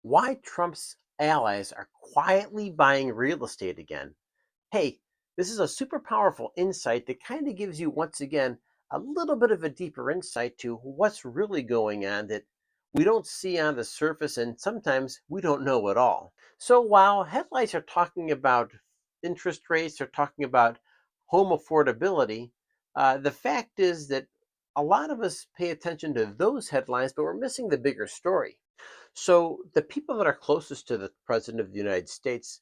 Why Trump's allies are quietly buying real estate again. Hey, this is a super powerful insight that kind of gives you, once again, a little bit of a deeper insight to what's really going on that we don't see on the surface and sometimes we don't know at all. So while headlines are talking about interest rates, they're talking about home affordability, the fact is that a lot of us pay attention to those headlines, but we're missing the bigger story. So the people that are closest to the President of the United States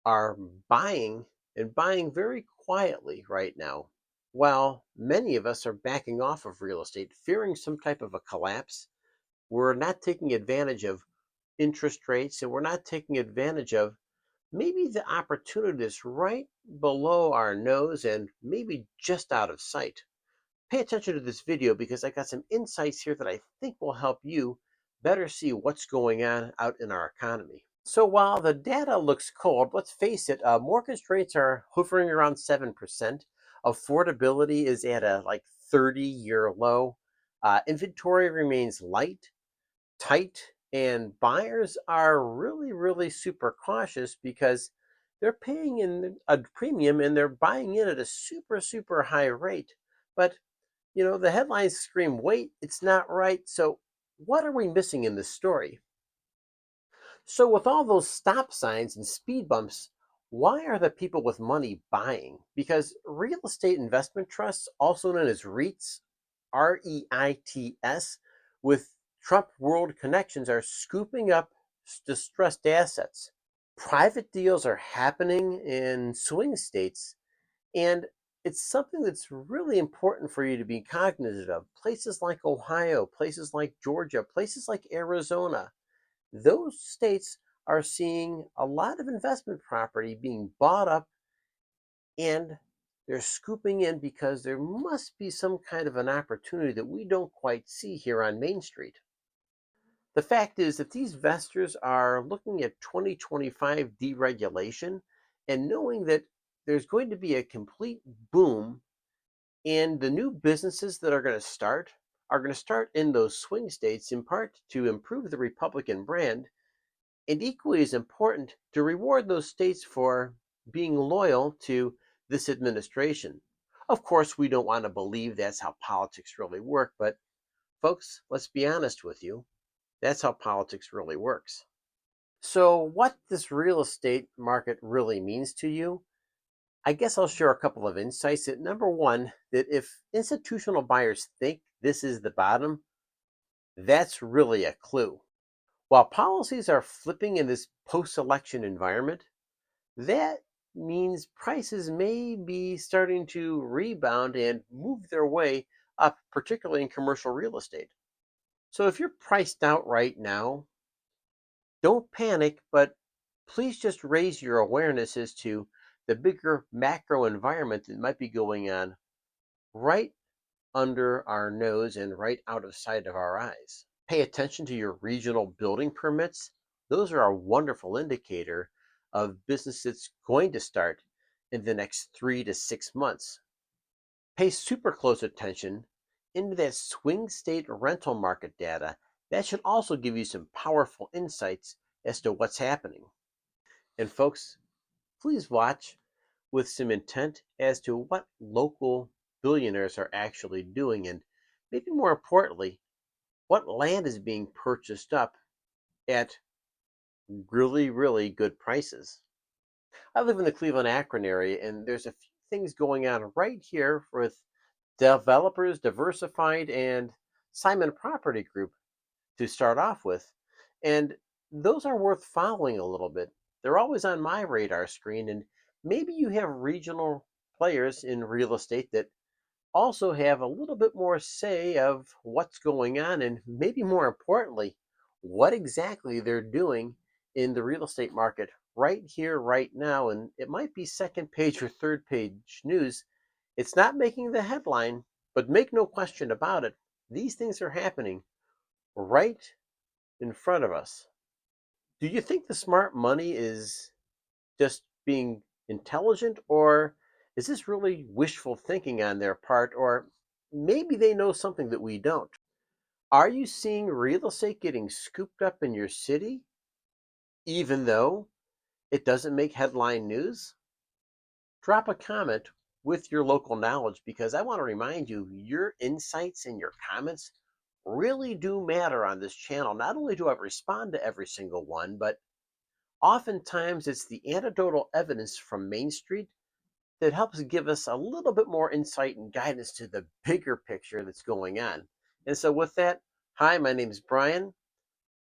are buying and buying very quietly right now, while many of us are backing off of real estate, fearing some type of a collapse. We're not taking advantage of interest rates and we're not taking advantage of maybe the opportunity that's right below our nose and maybe just out of sight. Pay attention to this video because I got some insights here that I think will help you better see what's going on out in our economy. So while the data looks cold, let's face it, mortgage rates are hovering around 7%. Affordability is at a 30-year low. Inventory remains tight, and buyers are really super cautious because they're paying in a premium and they're buying in at a super high rate. But the headlines scream, wait, it's not right. So, what are we missing in this story? So, with all those stop signs and speed bumps, why are the people with money buying? Because real estate investment trusts, also known as REITs, REITs, with Trump world connections, are scooping up distressed assets. Private deals are happening in swing states, and it's something that's really important for you to be cognizant of. Places like Ohio, places like Georgia, places like Arizona, those states are seeing a lot of investment property being bought up and they're scooping in because there must be some kind of an opportunity that we don't quite see here on Main Street. The fact is that these investors are looking at 2025 deregulation and knowing that there's going to be a complete boom and the new businesses that are going to start in those swing states in part to improve the Republican brand and equally as important to reward those states for being loyal to this administration. Of course, we don't want to believe that's how politics really work, but folks, let's be honest with you. That's how politics really works. So, what this real estate market really means to you, I guess I'll share a couple of insights. That number one, that if institutional buyers think this is the bottom, that's really a clue. While policies are flipping in this post election environment, that means prices may be starting to rebound and move their way up, particularly in commercial real estate. So if you're priced out right now, don't panic, but please just raise your awareness as to the bigger macro environment that might be going on right under our nose and right out of sight of our eyes. Pay attention to your regional building permits. Those are a wonderful indicator of business that's going to start in the next 3 to 6 months. Pay super close attention into that swing state rental market data. That should also give you some powerful insights as to what's happening. And folks, please watch with some intent as to what local billionaires are actually doing and maybe more importantly, what land is being purchased up at really good prices. I live in the Cleveland Akron area, and there's a few things going on right here with developers, Diversified, and Simon Property Group to start off with. And those are worth following a little bit. They're always on my radar screen, and maybe you have regional players in real estate that also have a little bit more say of what's going on and maybe more importantly, what exactly they're doing in the real estate market right here, right now. And it might be second page or third page news. It's not making the headline, but make no question about it. These things are happening right in front of us. Do you think the smart money is just being intelligent, or is this really wishful thinking on their part, or maybe they know something that we don't? Are you seeing real estate getting scooped up in your city? Even though it doesn't make headline news, drop a comment with your local knowledge because I want to remind you your insights and your comments really do matter on this channel. Not only do I respond to every single one, but oftentimes it's the anecdotal evidence from Main Street that helps give us a little bit more insight and guidance to the bigger picture that's going on. And so, with that, hi, my name is Brian.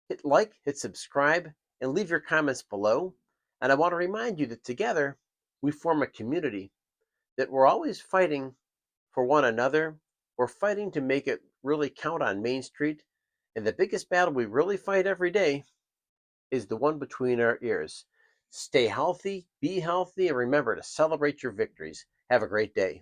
Hit like, hit subscribe, and leave your comments below. And I want to remind you that together we form a community that we're always fighting for one another. We're fighting to make it really count on Main Street. And the biggest battle we really fight every day is the one between our ears. Stay healthy, be healthy, and remember to celebrate your victories. Have a great day.